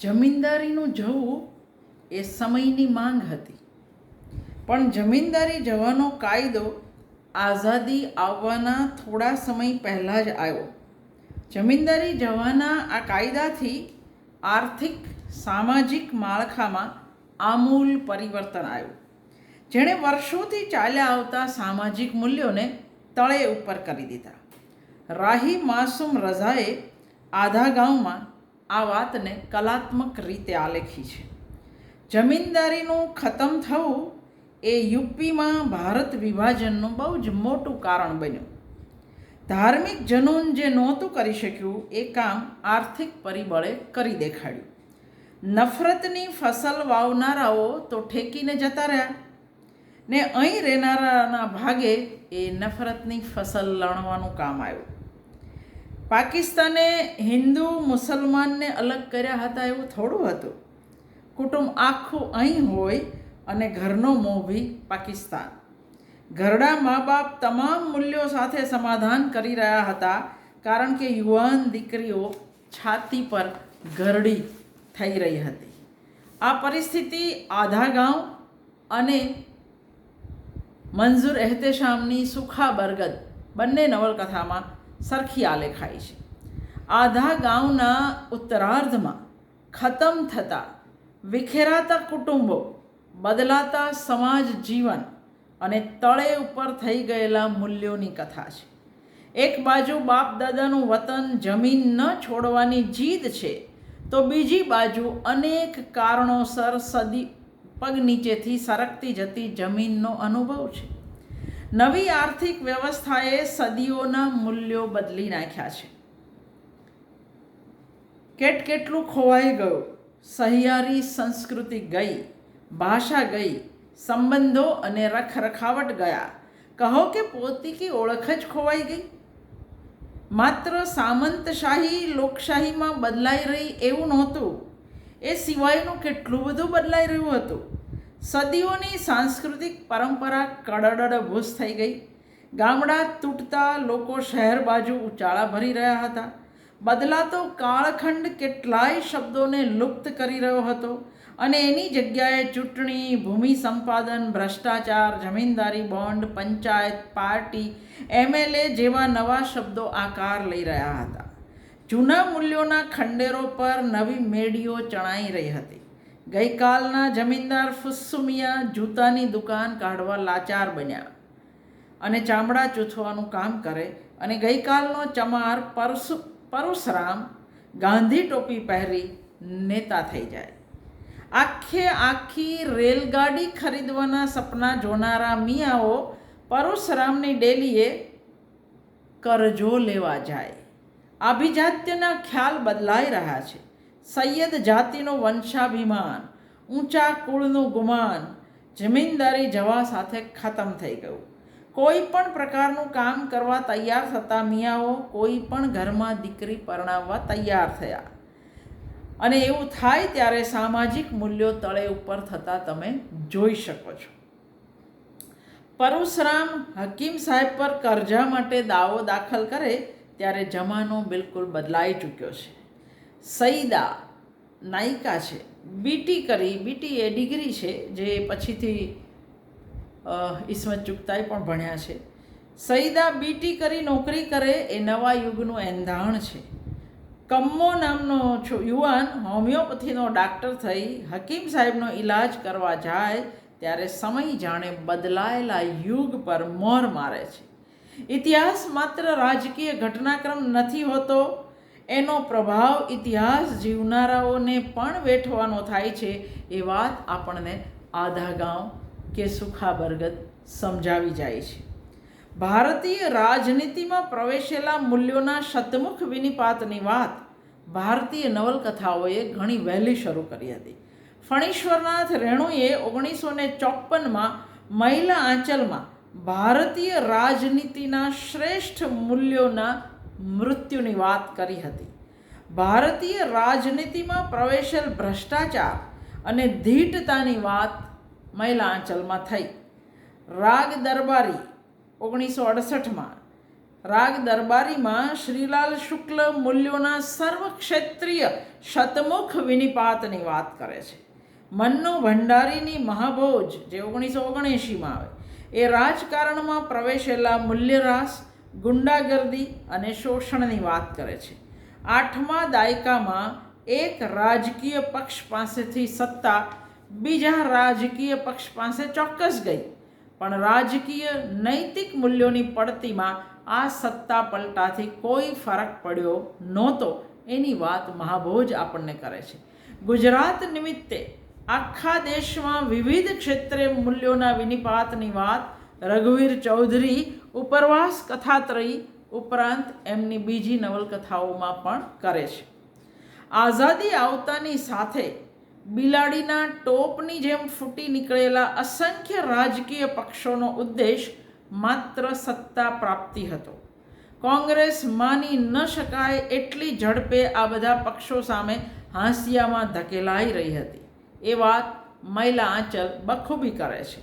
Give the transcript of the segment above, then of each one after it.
જમીનદારીનું જવું એ સમયની માંગ હતી, પણ જમીનદારી જવાનો કાયદો આઝાદી આવવાના થોડા સમય પહેલાં જ આવ્યો. જમીનદારી જવાના આ કાયદાથી આર્થિક સામાજિક માળખામાં આમૂલ પરિવર્તન આવ્યું, જેણે વર્ષોથી ચાલ્યા આવતા સામાજિક મૂલ્યોને તળે ઉપર કરી દીધા. રાહી માસૂમ રઝાએ આધા ગાંવમાં આ વાતને કલાત્મક રીતે આલેખી છે. જમીનદારીનું ખતમ થવું એ યુપીમાં ભારત વિભાજનનું બહુ જ મોટું કારણ બન્યું. ધાર્મિક જનૂન જે નહોતું કરી શક્યું એ કામ આર્થિક પરિબળે કરી દેખાડ્યું. નફરતની ફસલ વાવનારાઓ તો ઠેકીને જતા રહ્યા ને અહીં રહેનારાના ભાગે એ નફરતની ફસલ લણવાનું કામ આવ્યું. પાકિસ્તાને હિન્દુ મુસલમાનને અલગ કર્યા હતા એવું થોડું હતું. કુટુંબ આખું અહીં હોય અને ઘરનો મોભી પાકિસ્તાન. ઘરડા મા બાપ તમામ મૂલ્યો સાથે સમાધાન કરી રહ્યા હતા, કારણ કે યુવાન દીકરીઓ છાતી પર ઘરડી થઈ રહી હતી. આ પરિસ્થિતિ આધા ગાંવ અને મંઝૂર એહતેશામની સુખા બરગદ બંને નવલકથામાં સરખી આલેખાઈ છે. આધા ગાંવના ઉત્તરાર્ધમાં ખતમ થતા વિખેરાતા કુટુંબો, બદલાતા સમાજ જીવન અને તળે ઉપર થઈ ગયેલા મૂલ્યોની કથા છે. એક બાજુ બાપ દાદાનું વતન જમીન ન છોડવાની જીદ છે, તો બીજી બાજુ અનેક કારણોસર સદી પગ નીચેથી સરકતી જતી જમીનનો અનુભવ છે. નવી આર્થિક વ્યવસ્થાએ સદીઓના મૂલ્યો બદલી નાખ્યા છે. કેટલું ખોવાઈ ગયું. સહિયારી સંસ્કૃતિ ગઈ, ભાષા ગઈ, સંબંધો અને રખરખાવટ ગયા. કહો કે પોતીકી ઓળખ જ ખોવાઈ ગઈ. માત્ર સામંતશાહી લોકશાહીમાં બદલાઈ રહી એવું નહોતું, એ સિવાયનું કેટલું બધું બદલાઈ રહ્યું હતું. સદીઓની સાંસ્કૃતિક પરંપરા કડડડભૂસ થઈ ગઈ. ગામડા તૂટતા લોકો શહેર બાજુ ઉચાળા ભરી રહ્યા હતા. બદલાતો કાળખંડ કેટલાય શબ્દોને લુપ્ત કરી રહ્યો હતો અને એની જગ્યાએ ચૂંટણી, ભૂમિ સંપાદન, ભ્રષ્ટાચાર, જમીનદારી બોન્ડ, પંચાયત, પાર્ટી, MLA જેવા નવા શબ્દો આકાર લઈ રહ્યા હતા. જૂના મૂલ્યોના ખંડેરો પર નવી મેડીઓ ચણાઈ રહી હતી. ગઈકાલના જમીનદાર ફુસ્સુમિયા જૂતાની દુકાન કાઢવા લાચાર બન્યા અને ચામડા ચૂથવાનું કામ કરે, અને ગઈકાલનો ચમાર પરશુરામ ગાંધી ટોપી પહેરી નેતા થઈ જાય. આખી રેલગાડી ખરીદવાના સપના જોનારા મિયાઓ પરશુરામની ડેલીએ કરજો લેવા જાય. આભિજાત્યના ખ્યાલ બદલાઈ રહ્યા છે. સૈયદ જાતિનો વંશાભિમાન, ઊંચા કુળનું ગુમાન જમીનદારી જવા સાથે ખતમ થઈ ગયું. કોઈ પણ પ્રકારનું કામ કરવા તૈયાર થતા મિયાઓ કોઈ પણ ઘરમાં દીકરી પરણાવવા તૈયાર થયા. અને એવું થાય ત્યારે સામાજિક મૂલ્યો તળે ઉપર થતા તમે જોઈ શકો છો. પરશુરામ હકીમ સાહેબ પર કરજા માટે દાવો દાખલ કરે ત્યારે જમાનો બિલકુલ બદલાઈ ચૂક્યો છે. સઈદા નાયિકા છે, બીટી કરી, બીટી એ ડિગ્રી છે જે પછીથી ઈસ્મત ચુગતાઈ પણ ભણ્યા છે. સઈદા બીટી કરી નોકરી કરે એ નવા યુગનું એંધાણ છે. કમ્મો નામનો યુવાન હોમિયોપેથીનો ડાક્ટર થઈ હકીમ સાહેબનો ઈલાજ કરવા જાય ત્યારે સમય જાણે બદલાયેલા યુગ પર મોર મારે છે. ઇતિહાસ માત્ર રાજકીય ઘટનાક્રમ નથી હોતો, એનો પ્રભાવ ઇતિહાસ જીવનારાઓને પણ વેઠવાનો થાય છે. એ વાત આપણને આધા ગાંવ કે સુખા બરગદ સમજાવી જાય છે. ભારતીય રાજનીતિમાં પ્રવેશેલા મૂલ્યોના શતમુખ વિનિપાતની વાત ભારતીય નવલકથાઓએ ઘણી વહેલી શરૂ કરી હતી. ફણીશ્વરનાથ રેણુએ 1954માં મહિલા આંચલમાં ભારતીય રાજનીતિના શ્રેષ્ઠ મૂલ્યોના મૃત્યુની વાત કરી હતી. ભારતીય રાજનીતિમાં પ્રવેશેલ ભ્રષ્ટાચાર અને ધીટતાની વાત મહિલા આંચલમાં થઈ. રાગ દરબારી 1968માં રાગ દરબારીમાં શ્રીલાલ શુક્લ મૂલ્યોના સર્વક્ષેત્રીય શતમુખ વિનિપાતની વાત કરે છે. મન્નુ ભંડારીની મહાભોજ જે 1979માં આવે એ રાજકારણમાં પ્રવેશેલા મૂલ્યરાસ, ગુંડાગર્દી અને શોષણની વાત કરે છે. 8મા દાયકામાં એક રાજકીય પક્ષ પાસેથી સત્તા બીજા રાજકીય પક્ષ પાસે ચોક્કસ ગઈ, પણ રાજકીય નૈતિક મૂલ્યોની પડતીમાં આ સત્તા પલટાથી કોઈ ફરક પડ્યો નહોતો એની વાત મહાભોજ આપણને કરે છે. ગુજરાત નિમિત્તે આખા દેશમાં વિવિધ ક્ષેત્રે મૂલ્યોના વિનિપાતની વાત રઘુવીર ચૌધરી ઉપરવાસ કથાત્રયી ઉપરાંત એમની બીજી નવલકથાઓમાં પણ કરે છે. આઝાદી આવતાની સાથે બિલાડીના ટોપની જેમ ફૂટી નીકળેલા અસંખ્ય રાજકીય પક્ષોનો ઉદ્દેશ માત્ર સત્તા પ્રાપ્તિ હતો. કોંગ્રેસ માની ન શકાય એટલી ઝડપે આ બધા પક્ષો સામે હાંસિયામાં ધકેલાઈ રહી હતી. એ વાત મહિલા આંચલ બખૂબી કરે છે.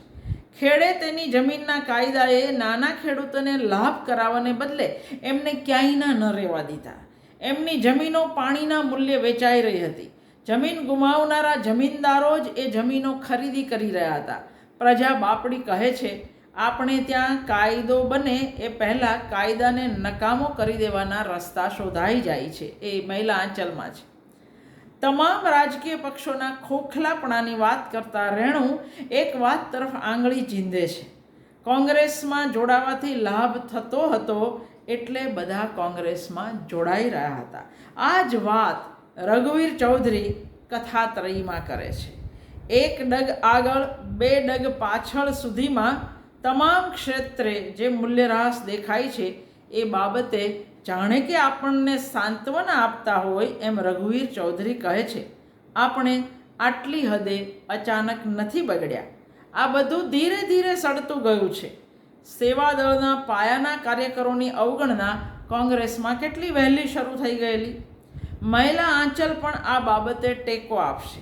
ખેડે તેની જમીનના કાયદાએ નાના ખેડૂતોને લાભ કરાવવાને બદલે એમને ક્યાંયના ન રહેવા દીધા. એમની જમીનો પાણીના મૂલ્યે વેચાઈ રહી હતી. જમીન ગુમાવનારા જમીનદારો જ એ જમીનો ખરીદી કરી રહ્યા હતા. પ્રજા બાપડી કહે છે, આપણે ત્યાં કાયદો બને એ પહેલાં કાયદાને નકામો કરી દેવાના રસ્તા શોધાઈ જાય છે. એ મહિલા આંચલમાં છે. તમામ રાજકીય પક્ષોના ખોખલાપણાની વાત કરતા રેણુ એક વાત તરફ આંગળી ચીંધે છે. કોંગ્રેસમાં જોડાવાથી લાભ થતો હતો એટલે બધા કોંગ્રેસમાં જોડાઈ રહ્યા હતા. આ જ વાત રઘુવીર ચૌધરી કથાત્રયીમાં કરે છે. એક ડગ આગળ બે ડગ પાછળ સુધીમાં તમામ ક્ષેત્રે જે મૂલ્યહ્રાસ દેખાય છે એ બાબતે જાણે કે આપણને સાંત્વના આપતા હોય એમ રઘુવીર ચૌધરી કહે છે, આપણે આટલી હદે અચાનક નથી બગડ્યા. આ બધું ધીરે ધીરે સડતું ગયું છે. સેવાદળના પાયાના કાર્યકરોની અવગણના કોંગ્રેસમાં કેટલી વહેલી શરૂ થઈ ગયેલી. મહિલા આંચલ પણ આ બાબતે ટેકો આપશે.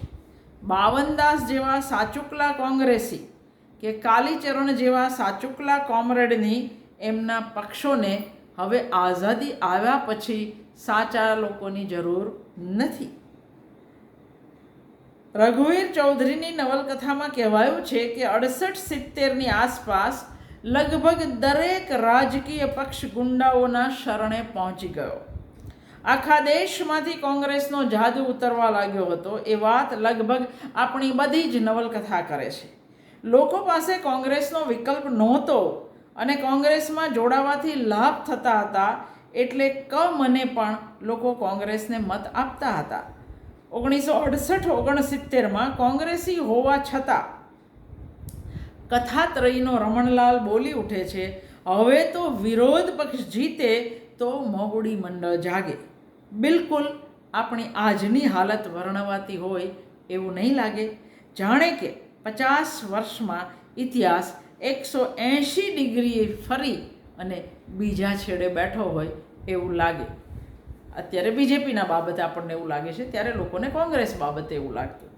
બાવનદાસ જેવા સાચુકલા કોંગ્રેસી કે કાલીચરણ જેવા સાચુકલા કોમરેડની એમના પક્ષોને હવે આઝાદી આવ્યા પછી સાચા લોકોની જરૂર નથી. રઘુવીર ચૌધરીની નવલકથામાં કહેવાયું છે કે 68-70ની આસપાસ લગભગ દરેક રાજકીય પક્ષ ગુંડાઓના શરણે પહોંચી ગયો. આખા દેશમાંથી કોંગ્રેસનો જાદુ ઉતરવા લાગ્યો હતો. એ વાત લગભગ આપણી બધી જ નવલકથા કરે છે. લોકો પાસે કોંગ્રેસનો વિકલ્પ નહોતો અને કોંગ્રેસમાં જોડાવાથી લાભ થતા હતા એટલે મને પણ લોકો કોંગ્રેસને મત આપતા હતા. 1968-69માં કોંગ્રેસી હોવા છતાં કથાત્રયીનો રમણલાલ બોલી ઉઠે છે, હવે તો વિરોધ પક્ષ જીતે તો મોગુડી મંડળ જાગે. બિલકુલ આપણી આજની હાલત વર્ણવાતી હોય એવું નહીં લાગે. જાણે કે 50 વર્ષમાં ઇતિહાસ 180 ડિગ્રીએ ફરી અને બીજા છેડે બેઠો હોય એવું લાગે. અત્યારે બીજેપીના બાબતે આપણને એવું લાગે છે, ત્યારે લોકોને કોંગ્રેસ બાબતે એવું લાગતું.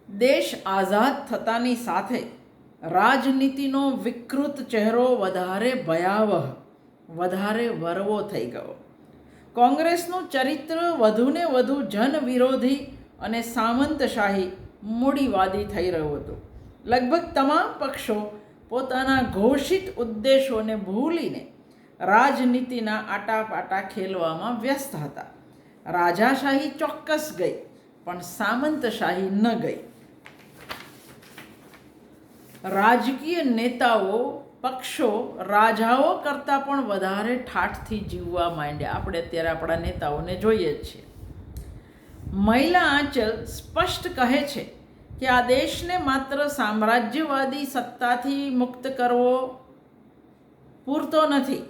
દેશ આઝાદ થતાની સાથે રાજનીતિનો વિકૃત ચહેરો વધારે ભયાવહ, વધારે વરવો થઈ ગયો. કોંગ્રેસનું ચરિત્ર વધુને વધુ જનવિરોધી અને સામંતશાહી મૂડીવાદી થઈ રહ્યું હતું. લગભગ તમામ પક્ષો પોતાના ઘોષિત ઉદ્દેશોને ભૂલીને રાજનીતિના આટાપાટા ખેલવામાં વ્યસ્ત હતા. રાજાશાહી ચોક્કસ ગઈ, પણ સામંતશાહી ન ગઈ. રાજકીય નેતાઓ, પક્ષો રાજાઓ કરતાં પણ વધારે ઠાઠથી જીવવા માંડ્યા. આપણે અત્યારે આપણા નેતાઓને જોઈએ જ છીએ. મહિલા આંચલ સ્પષ્ટ કહે છે કે આ દેશને માત્ર સામ્રાજ્યવાદી સત્તાથી મુક્ત કરવો પૂરતો નથી,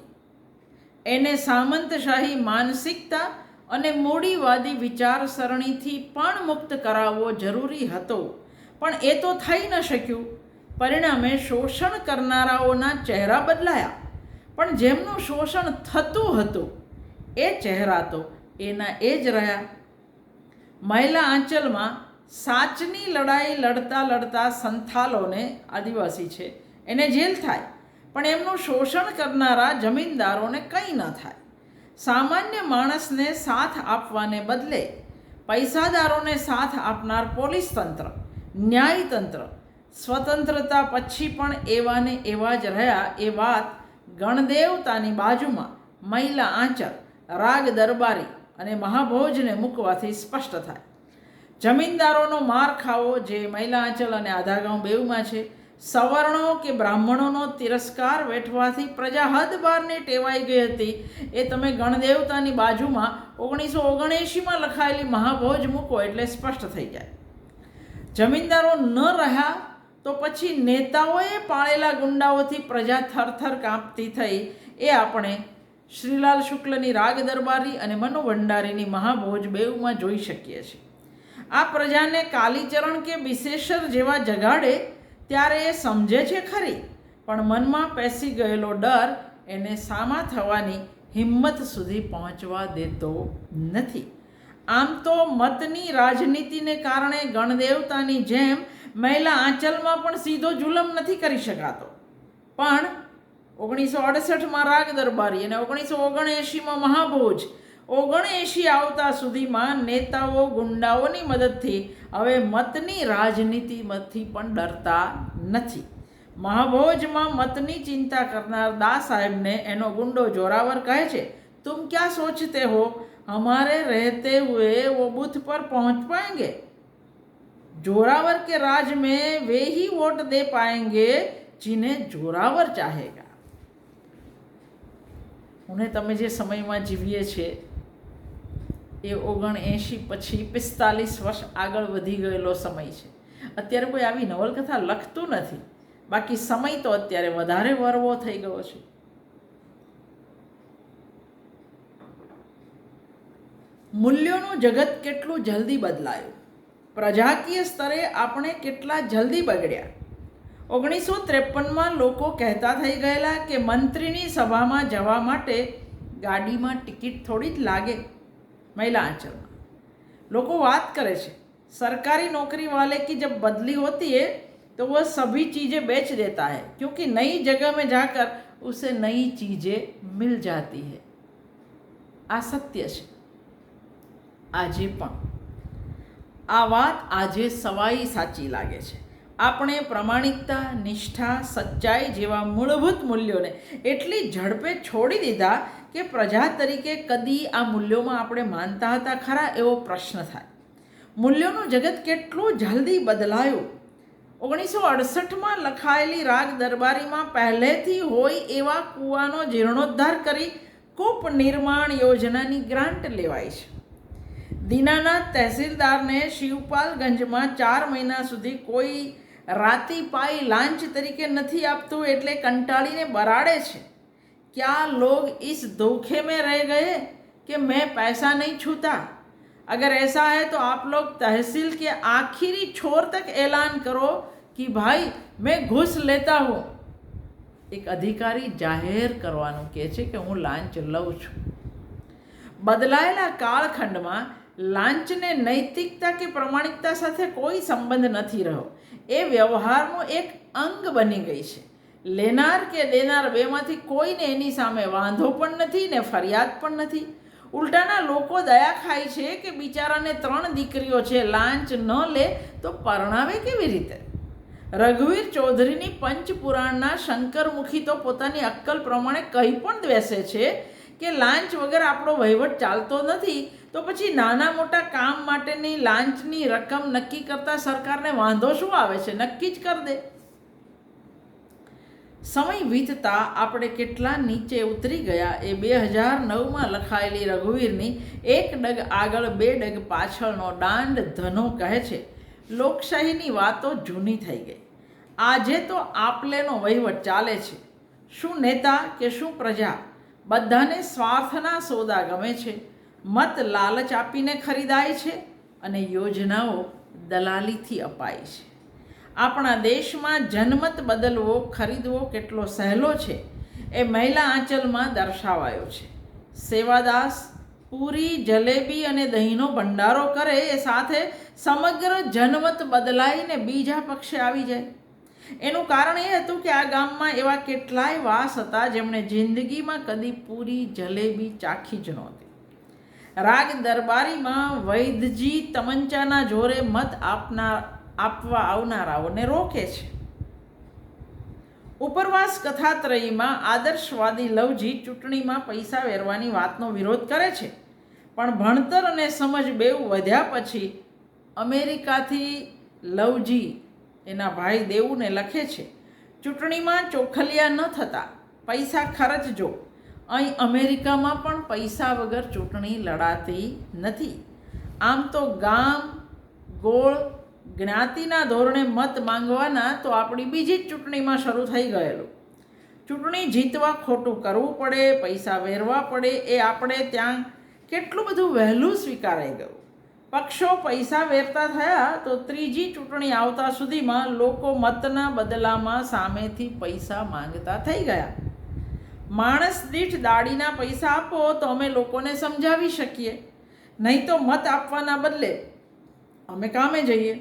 એને સામંતશાહી માનસિકતા અને મૂડીવાદી વિચારસરણીથી પણ મુક્ત કરાવવો જરૂરી હતો. પણ એ તો થઈ ન શક્યું. પરિણામે શોષણ કરનારાઓના ચહેરા બદલાયા, પણ જેમનું શોષણ થતું હતું એ ચહેરા તો એના એ જ રહ્યા. મહિલા આંચલમાં સાચની લડાઈ લડતા લડતા સંથાલોને, આદિવાસી છે, એને જેલ થાય, પણ એમનું શોષણ કરનારા જમીનદારોને કંઈ ન થાય. સામાન્ય માણસને સાથ આપવાને બદલે પૈસાદારોને સાથ આપનાર પોલીસ તંત્ર, ન્યાયતંત્ર સ્વતંત્રતા પછી પણ એવાને એવા જ રહ્યા એ વાત ગણદેવતાની બાજુમાં મહિલા આંચલ, રાગ દરબારી અને મહાભોજને મૂકવાથી સ્પષ્ટ થાય. જમીનદારોનો માર ખાવો જે મહિલા આંચલ અને આધાગાંવ બેઉમાં છે, સવર્ણો કે બ્રાહ્મણોનો તિરસ્કાર વેઠવાથી પ્રજા હદ બહારની ટેવાઈ ગઈ હતી, એ તમે ગણદેવતાની બાજુમાં 1979માં લખાયેલી મહાભોજ મૂકો એટલે સ્પષ્ટ થઈ જાય. જમીનદારો ન રહ્યા તો પછી નેતાઓએ પાળેલા ગુંડાઓથી પ્રજા થરથર કાંપતી થઈ, એ આપણે શ્રીલાલ શુક્લની રાગ દરબારી અને મનુ ભંડારીની મહાભોજ બેઉમાં જોઈ શકીએ છીએ. આ પ્રજાને કાલીચરણ કે બિસેસર જેવા જગાડે ત્યારે એ સમજે છે ખરી, પણ મનમાં પેસી ગયેલો ડર એને સામા થવાની હિંમત સુધી પહોંચવા દેતો નથી. આમ તો મતની રાજનીતિને કારણે ગણદેવતાની જેમ મહિલા આંચલમાં પણ સીધો જુલમ નથી કરી શકાતો, પણ 1968માં રાગ દરબારી અને 1979માં મહાભોજ, 79 આવતા સુધીમાં નેતાઓ ગુંડાઓની મદદથી હવે મતની રાજનીતિમાંથી પણ ડરતા નથી. મહાભોજમાં મતની ચિંતા કરનાર દા સાહેબને એનો ગુંડો જોરાવર કહે છે, તુમ ક્યા સોચતે હો, हमारे रहते हुए वो बूथ पर पहुंच पाएंगे? जोरावर के राज में वे ही वोट दे पाएंगे जिन्हें जोरावर चाहेगा. उन्हें તમે જે સમયમાં જીવીએ છીએ એ 79 પછી 45 વર્ષ આગળ વધી ગયેલો સમય છે. અત્યારે કોઈ આવી નવલકથા લખતું નથી, બાકી સમય તો અત્યારે વધારે વરવો થઈ ગયો છે. મૂલ્યોનું જગત કેટલું જલ્દી બદલાયું, પ્રજાકીય સ્તરે આપણે કેટલા જલ્દી બગડ્યા. 1953માં લોકો કહેતા થઈ ગયેલા કે મંત્રીની સભામાં જવા માટે ગાડીમાં ટિકિટ થોડી જ લાગે. મહિલા આંચલમાં લોકો વાત કરે છે, સરकारी नौकरी वाले की जब बदली होती है तो वह सभी चीज़ें बेच देता है क्योंकि नई जगह में जाकर उसे नई चीज़ें मिल जाती है. આ સત્ય છે. આજે પણ આ વાત આજે સવાઈ સાચી લાગે છે. આપણે પ્રમાણિકતા, નિષ્ઠા, સચ્ચાઈ જેવા મૂળભૂત મૂલ્યોને એટલી ઝડપે છોડી દીધા કે પ્રજા તરીકે કદી આ મૂલ્યોમાં આપણે માનતા હતા ખરા એવો પ્રશ્ન થાય. મૂલ્યોનું જગત કેટલું જલ્દી બદલાયું. 1968માં લખાયેલી રાગ દરબારીમાં પહેલેથી હોય એવા કૂવાનો જીર્ણોદ્ધાર કરી કૂપ નિર્માણ યોજનાની ગ્રાન્ટ લેવાય છે. દીનાનાથ તહેસીલદારને શિવપાલગંજમાં 4 મહિના સુધી કોઈ રાતી પાઈ લાંચ તરીકે નથી આપતું એટલે કંટાળીને બરાડે છે. क्या लोग इस धोखे में रह गए कि मैं पैसा नहीं छूता? अगर ऐसा है तो आप लोग तहसील के आखिरी छोर तक ऐलान करो कि भाई मैं घूस लेता हूँ. एक अधिकारी જાહેર કરવાનું કહે છે કે હું લાંચ લઉં છું. બદલાયેલા કાળખંડમાં લાંચને નૈતિકતા કે પ્રમાણિકતા સાથે કોઈ સંબંધ નથી રહ્યો. એ વ્યવહારનું એક અંગ બની ગઈ છે. લેનાર કે દેનાર બેમાંથી કોઈને એની સામે વાંધો પણ નથી ને ફરિયાદ પણ નથી. ઉલટાના લોકો દયા ખાય છે કે બિચારાને 3 દીકરીઓ છે, લાંચ ન લે તો પરણાવે કેવી રીતે? રઘુવીર ચૌધરીની પંચપુરાણના શંકરમુખી તો પોતાની અક્કલ પ્રમાણે કહી પણ બેસે છે કે લાંચ વગર આપણો વહીવટ ચાલતો નથી, તો પછી નાના મોટા કામ માટેની લાંચની રકમ નક્કી કરતા સરકારને વાંધો શું આવે છે? નક્કી જ કરી દે. સમય વીતતા આપણે કેટલા નીચે ઉતરી ગયા એ 2009માં લખાયેલી રઘુવીરની 1 ડગ આગળ 2 ડગ પાછળનો દાંડ ધનો કહે છે, લોકશાહીની વાતો જૂની થઈ ગઈ. આજે તો આપલેનો વહીવટ ચાલે છે. શું નેતા કે શું પ્રજા, બધાને સ્વાર્થના સોદા ગમે છે. મત લાલચ આપીને ખરીદાય છે અને યોજનાઓ દલાલીથી અપાય છે. આપણા દેશમાં જનમત બદલવો, ખરીદવો કેટલો સહેલો છે એ મહિલા આંચલમાં દર્શાવાયો છે. સેવાદાસ, પૂરી જલેબી અને દહીંનો ભંડારો કરે એ સાથે સમગ્ર જનમત બદલાઈને બીજા પક્ષે આવી જાય. એનું કારણ એ હતું કે આ ગામમાં એવા કેટલાય વાસ હતા જેમણે જિંદગીમાં કદી પૂરી જલેબી ચાખી જ નહોતી. રાગ દરબારીમાં વૈદ્યજી તમંચાના જોરે મત આપવા આવનારાઓને રોકે છે. ઉપરવાસ કથાત્રયીમાં આદર્શવાદી લવજી ચૂંટણીમાં પૈસા વેરવાની વાતનો વિરોધ કરે છે, પણ ભણતર અને સમજ બેઉ વધ્યા પછી અમેરિકાથી લવજી એના ભાઈ દેવુને લખે છે, ચૂંટણીમાં ચોખલિયા ન થતા, પૈસા ખર્ચજો. અહીં અમેરિકામાં પણ પૈસા વગર ચૂંટણી લડાતી નથી. આમ તો ગામ ગોળ જ્ઞાતિના ધોરણે મત માંગવાના તો આપણી બીજી જ ચૂંટણીમાં શરૂ થઈ ગયેલું. ચૂંટણી જીતવા ખોટું કરવું પડે, પૈસા વેરવા પડે, એ આપણે ત્યાં કેટલું બધું વહેલું સ્વીકારાઈ ગયું. પક્ષો પૈસા વેરતા થયા તો ત્રીજી ચૂંટણી આવતા સુધીમાં લોકો મતના બદલામાં સામેથી પૈસા માંગતા થઈ ગયા. માણસ દીઠ દાડીના પૈસા આપો તો અમે લોકોને સમજાવી શકીએ, નહીં તો મત આપવાના બદલે અમે કામે જઈએ.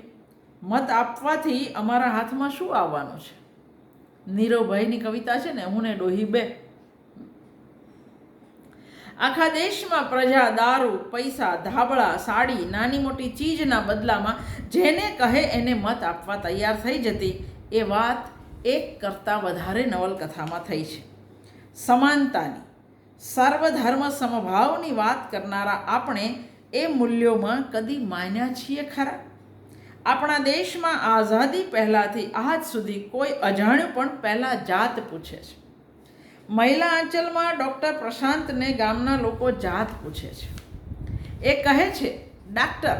મત આપવાથી અમારા હાથમાં શું આવવાનું છે? નીરવભાઈની કવિતા છે ને, હું ને ડોહી બે. આખા દેશમાં પ્રજા દારૂ, પૈસા, ધાબળા, સાડી, નાની મોટી ચીજના બદલામાં જેને કહે એને મત આપવા તૈયાર થઈ જતી. એ વાત એક કરતાં વધારે નવલકથામાં થઈ છે. સમાનતાની, સર્વધર્મ સમભાવની વાત કરનારા આપણે એ મૂલ્યોમાં કદી માન્યા છીએ ખરા? આપણા દેશમાં આઝાદી પહેલાંથી આજ સુધી કોઈ અજાણ્યું પણ પહેલાં જાત પૂછે છે. મહિલા આંચલમાં ડૉક્ટર પ્રશાંતને ગામના લોકો જાત પૂછે છે. એ કહે છે ડાક્ટર,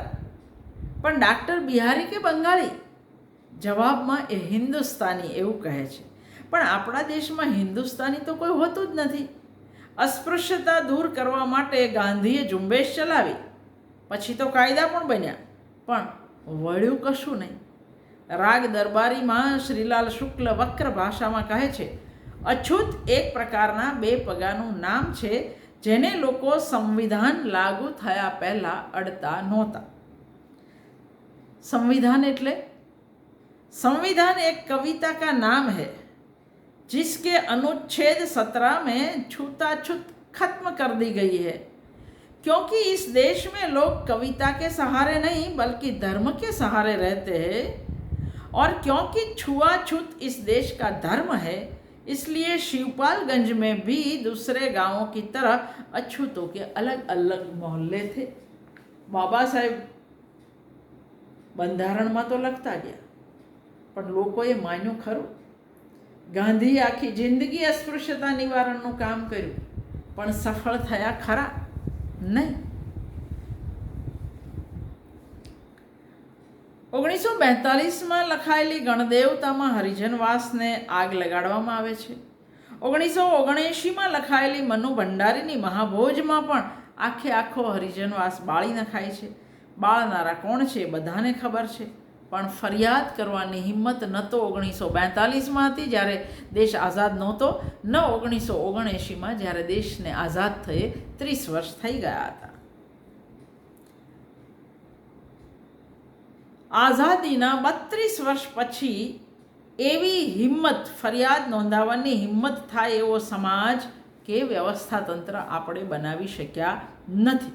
પણ ડાક્ટર બિહારી કે બંગાળી? જવાબમાં એ હિન્દુસ્તાની એવું કહે છે. પણ આપણા દેશમાં હિન્દુસ્તાની તો કોઈ હોતું જ નથી. અસ્પૃશ્યતા દૂર કરવા માટે ગાંધીએ ઝુંબેશ ચલાવી, પછી તો કાયદા પણ બન્યા, પણ વળ્યું કશું નહીં. રાગ દરબારીમાં શ્રીલાલ શુક્લ વક્ર ભાષામાં કહે છે, અછૂત એક પ્રકારના બે પગાનું નામ છે જેને લોકો સંવિધાન લાગુ થયા પહેલાં અડતા નહોતા. संविधान એટલે संविधान एक कविता का नाम है जिसके अनुच्छेद 17 में छूताछूत खत्म कर दी गई है, क्योंकि इस देश में लोग कविता के सहारे नहीं बल्कि धर्म के सहारे रहते हैं, और क्योंकि छुआछूत इस देश का धर्म है, इसलिए शिवपालगंज में भी दूसरे गांवों की तरह अछूतों के अलग अलग मोहल्ले थे. बाबा साहेब બંધારણમાં તો લખતા ગયા, પણ લોકોએ માન્યું ખરું? ગાંધીએ આખી જિંદગી અસ્પૃશ્યતા નિવારણનું કામ કર્યું, પણ સફળ થયા ખરા? નહીં. 1942માં લખાયેલી ગણદેવતામાં હરિજનવાસને આગ લગાડવામાં આવે છે. 1979માં લખાયેલી મનુ ભંડારીની મહાભોજમાં પણ આખો હરિજનવાસ બાળી નખાય છે. બાળનારા કોણ છે બધાને ખબર છે, પણ ફરિયાદ કરવાની હિંમત ન તો 1942માં હતી જ્યારે દેશ આઝાદ નહોતો, ન 1979માં જ્યારે દેશને આઝાદ થયે 30 વર્ષ થઈ ગયા હતા. આઝાદીના 32 વર્ષ પછી એવી હિંમત, ફરિયાદ નોંધાવવાની હિંમત થાય એવો સમાજ કે વ્યવસ્થા તંત્ર આપણે બનાવી શક્યા નથી.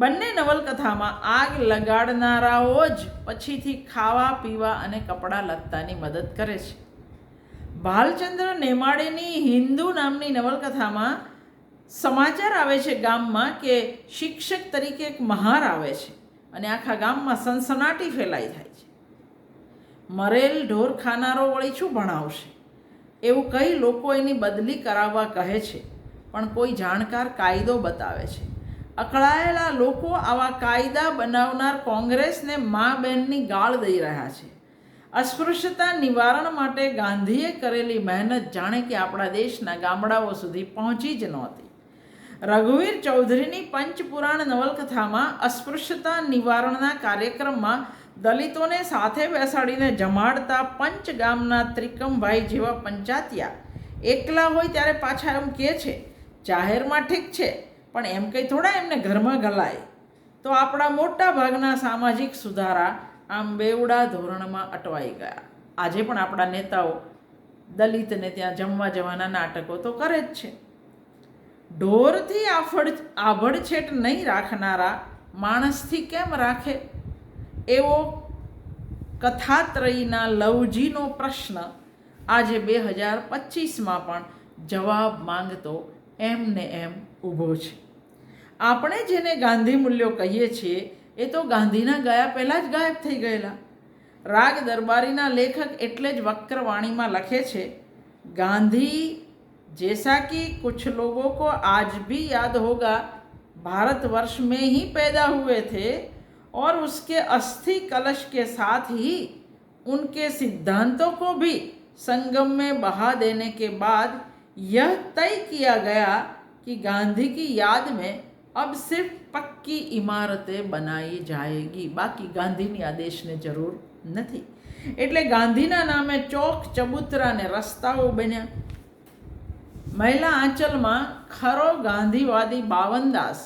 બંને નવલકથામાં આગ લગાડનારાઓ જ પછીથી ખાવા પીવા અને કપડાં લત્તાની મદદ કરે છે. ભાલચંદ્ર નેમાડેની હિન્દુ નામની નવલકથામાં સમાચાર આવે છે ગામમાં કે શિક્ષક તરીકે એક મહાર આવે છે અને આખા ગામમાં સનસનાટી ફેલાઈ થાય છે. મરેલ ઢોર ખાનારો વળી શું ભણાવશે એવું કઈ લોકો એની બદલી કરાવવા કહે છે, પણ કોઈ જાણકાર કાયદો બતાવે છે. અકળાયેલા લોકો આવા કાયદા બનાવનાર કોંગ્રેસને મા બહેનની ગાળ દઈ રહ્યા છે. અસ્પૃશ્યતા નિવારણ માટે ગાંધીએ કરેલી મહેનત જાણે કે આપણા દેશના ગામડાઓ સુધી પહોંચી જ નહોતી. રઘુવીર ચૌધરીની પંચપુરાણ નવલકથામાં અસ્પૃશ્યતા નિવારણના કાર્યક્રમમાં દલિતોને સાથે બેસાડીને જમાડતા પંચગામના ત્રિકમભાઈ જેવા પંચાતિયા એકલા હોય ત્યારે પાછા એમ કહે છે, જાહેરમાં ઠીક છે પણ એમ કંઈ થોડા એમને ઘરમાં ગલાય. તો આપણા મોટા ભાગના સામાજિક સુધારા આમ બેવડા ધોરણમાં અટવાઈ ગયા. આજે પણ આપણા નેતાઓ દલિતને ત્યાં જમવા જવાના નાટકો તો કરે જ છે. ઢોરથી આભડછેટ નહીં રાખનારા માણસથી કેમ રાખે? એવો કથાત્રયીના લવજીનો પ્રશ્ન આજે 2025માં પણ જવાબ માંગતો એમને એમ ઊભો છે. આપણે જેને ગાંધી મૂલ્યો કહીએ છીએ એ તો ગાંધીના ગયા પહેલાં જ ગાયબ થઈ ગયેલા. રાગ દરબારીના લેખક એટલે જ વક્રવાણીમાં લખે છે, ગાંધી जैसा कि कुछ लोगों को आज भी याद होगा, भारतवर्ष में ही पैदा हुए थे और उसके अस्थि कलश के साथ ही उनके सिद्धांतों को भी संगम में बहा देने के बाद यह तय किया गया कि गांधी की याद में अब सिर्फ पक्की इमारतें बनाई जाएगी, बाकी गांधीની આદેશને જરૂર નથી. એટલે ગાંધીના નામે ચોક ચબૂતરા ને રસ્તાઓ બન્યા. મહિલા આંચલમાં ખરો ગાંધીવાદી બાવનદાસ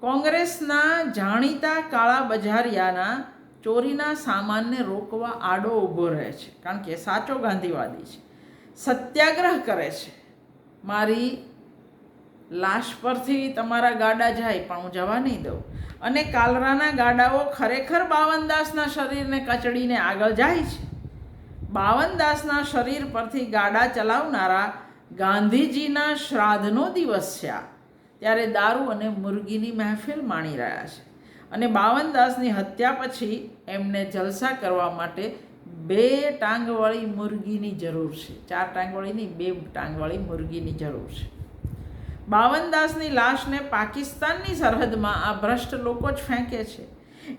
કોંગ્રેસના જાણીતા કાળા બજારિયાના ચોરીના સામાનને રોકવા આડો ઊભો રહે છે, કારણ કે સાચો ગાંધીવાદી છે. સત્યાગ્રહ કરે છે, મારી લાશ પરથી તમારા ગાડા જાય પણ હું જવા નહીં દઉં. અને કાલરાના ગાડાઓ ખરેખર બાવનદાસના શરીરને કચડીને આગળ જાય છે. બાવનદાસના શરીર પરથી ગાડા ચલાવનારા ગાંધીજીના શ્રાદ્ધનો દિવસ છે ત્યારે દારૂ અને મુરગીની મહેફિલ માણી રહ્યા છે. અને બાવનદાસની હત્યા પછી એમને જલસા કરવા માટે 2 ટાંગવાળી મુરગીની જરૂર છે. 4 ટાંગવાળી નહીં, 2 ટાંગવાળી મુરગીની જરૂર છે. બાવનદાસની લાશને પાકિસ્તાનની સરહદમાં આ ભ્રષ્ટ લોકો જ ફેંકે છે.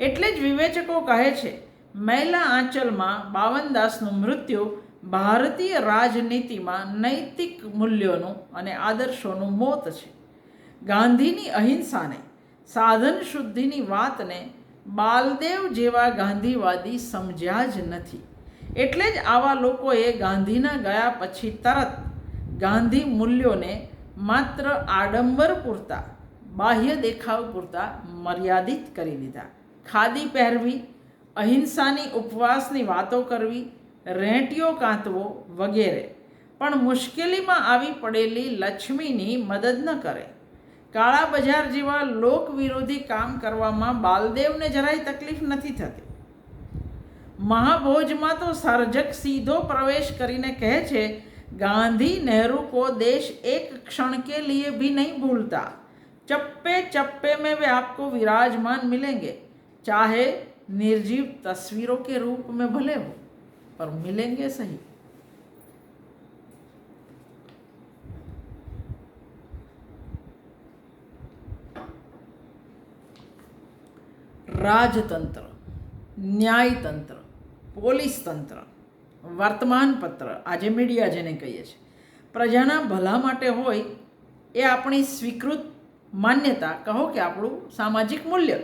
એટલે જ વિવેચકો કહે છે, મહિલા આંચલમાં બાવનદાસનું મૃત્યુ ભારતીય રાજનીતિમાં નૈતિક મૂલ્યોનું અને આદર્શોનું મોત છે. ગાંધીની અહિંસાને, સાધન શુદ્ધિની વાતને બાલદેવ જેવા ગાંધીવાદી સમજ્યા જ નથી. એટલે જ આવા લોકોએ ગાંધીના ગયા પછી તરત ગાંધી મૂલ્યોને માત્ર આડંબર પૂરતા, બાહ્ય દેખાવ પૂરતા મર્યાદિત કરી દીધા. ખાદી પહેરવી, અહિંસાની ઉપવાસની વાતો કરવી, રેંટિયો કાંતવો વગેરે, પણ મુશ્કેલીમાં આવી પડેલી લક્ષ્મીની મદદ ન કરે. કાળા બજાર જેવા લોક વિરોધી કામ કરવામાં બાલદેવને જરાય તકલીફ નથી થતી. મહાભોજમાં તો સર્જક સીધો પ્રવેશ કરીને કહે છે, गांधी नेहरू को देश एक क्षण के लिए भी नहीं भूलता. चप्पे चप्पे में वे आपको विराजमान मिलेंगे, चाहे निर्जीव तस्वीरों के रूप में भले हो, पर मिलेंगे सही. રાજતંત્ર, ન્યાયતંત્ર, પોલીસ તંત્ર, વર્તમાનપત્ર, આજે મીડિયા જેને કહીએ છીએ, પ્રજાના ભલા માટે હોય એ આપણી સ્વીકૃત માન્યતા, કહો કે આપણું સામાજિક મૂલ્ય.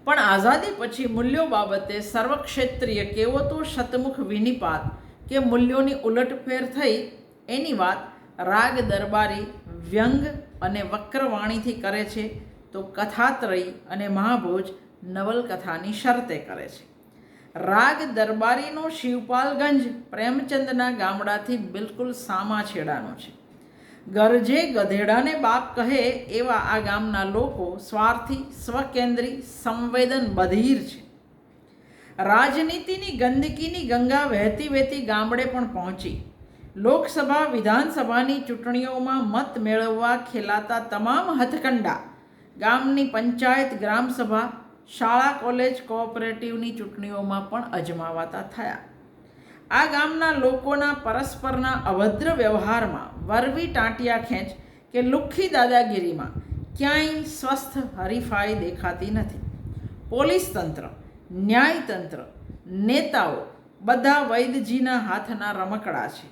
પણ આઝાદી પછી મૂલ્યો બાબતે સર્વક્ષેત્રીય કેવો તો શતમુખ વિનિપાત કે મૂલ્યોની ઉલટફેર થઈ એની વાત રાગ દરબારી વ્યંગ અને વક્રવાણીથી કરે છે, તો કથાત્રયી અને મહાભોજ નવલકથાની શરતે કરે છે. રાગ દરબારીનો શિવપાલગંજ પ્રેમચંદના ગામડાથી બિલકુલ સામા છેડાનો છે. ગરજે ગધેડાને બાપ કહે એવા આ ગામના લોકો સ્વાર્થી, સ્વકેન્દ્રી, સંવેદન બધિર છે. રાજનીતિની ગંદકીની ગંગા વહેતી વહેતી ગામડે પણ પહોંચી. લોકસભા, વિધાનસભાની ચૂંટણીઓમાં મત મેળવવા ખેલાતા તમામ હથકંડા ગામની પંચાયત, ગ્રામસભા, શાળા, કોલેજ, કોઓપરેટિવની ચૂંટણીઓમાં પણ અજમાવાતા થયા. આ ગામના લોકોના પરસ્પરના અભદ્ર વ્યવહારમાં, વરવી ટાંટિયા ખેંચ કે લુખ્ખી દાદાગીરીમાં ક્યાંય સ્વસ્થ હરીફાઈ દેખાતી નથી. પોલીસ તંત્ર, ન્યાયતંત્ર, નેતાઓ બધા વૈદજીના હાથના રમકડા છે.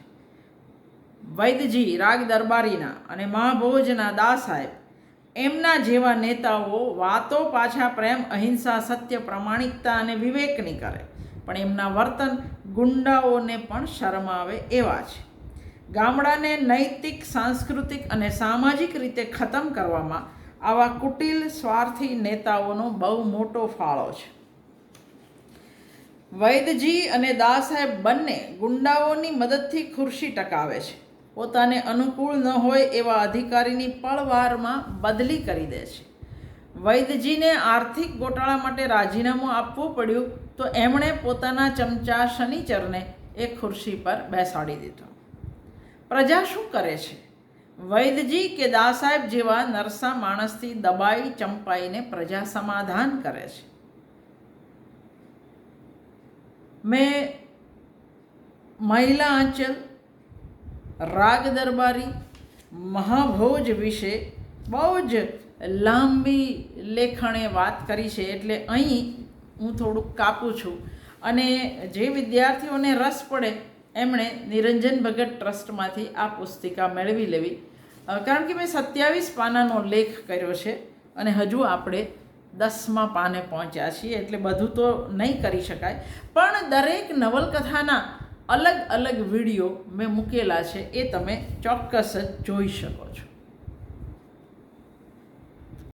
વૈદજી રાગ દરબારીના અને મહાભોજના દા સાહેબ, એમના જેવા નેતાઓ વાતો પાછા પ્રેમ, અહિંસા, સત્ય, પ્રામાણિકતા અને વિવેકની કરે, પણ એમના વર્તન ગુંડાઓને પણ શરમાવે એવા છે. ગામડાને નૈતિક, સાંસ્કૃતિક અને સામાજિક રીતે ખતમ કરવામાં આવા કુટિલ સ્વાર્થી નેતાઓનો બહુ મોટો ફાળો છે. વૈદજી અને દાસાહેબ બંને ગુંડાઓની મદદથી ખુરશી ટકાવે છે. પોતાને અનુકૂળ ન હોય એવા અધિકારીની પળવારમાં બદલી કરી દે છે. વૈદજીને આર્થિક ગોટાળા માટે રાજીનામું આપવું પડ્યું તો એમણે પોતાના ચમચા શનિચરને એ ખુરશી પર બેસાડી દીધો. પ્રજા શું કરે છે? વૈદજી કે દાસાહેબ જેવા નરસા માણસથી દબાઈ ચંપાઈને પ્રજા સમાધાન કરે છે. મેં મહિલા આંચલ, રાગ દરબારી, મહાભોજ વિશે બહુ જ લાંબી લેખણે વાત કરી છે, એટલે અહીં હું થોડુંક કાપું છું. અને જે વિદ્યાર્થીઓને રસ પડે એમણે નિરંજન ભગત ટ્રસ્ટમાંથી આ પુસ્તિકા મેળવી લેવી, કારણ કે મેં 27 પાનાનો લેખ કર્યો છે અને હજુ આપણે 10મા પાને પહોંચ્યા છીએ, એટલે બધું તો નહીં કરી શકાય. પણ દરેક નવલકથાના અલગ અલગ વિડીયો મેં મૂકેલા છે, એ તમે ચોક્કસ જ જોઈ શકો છો.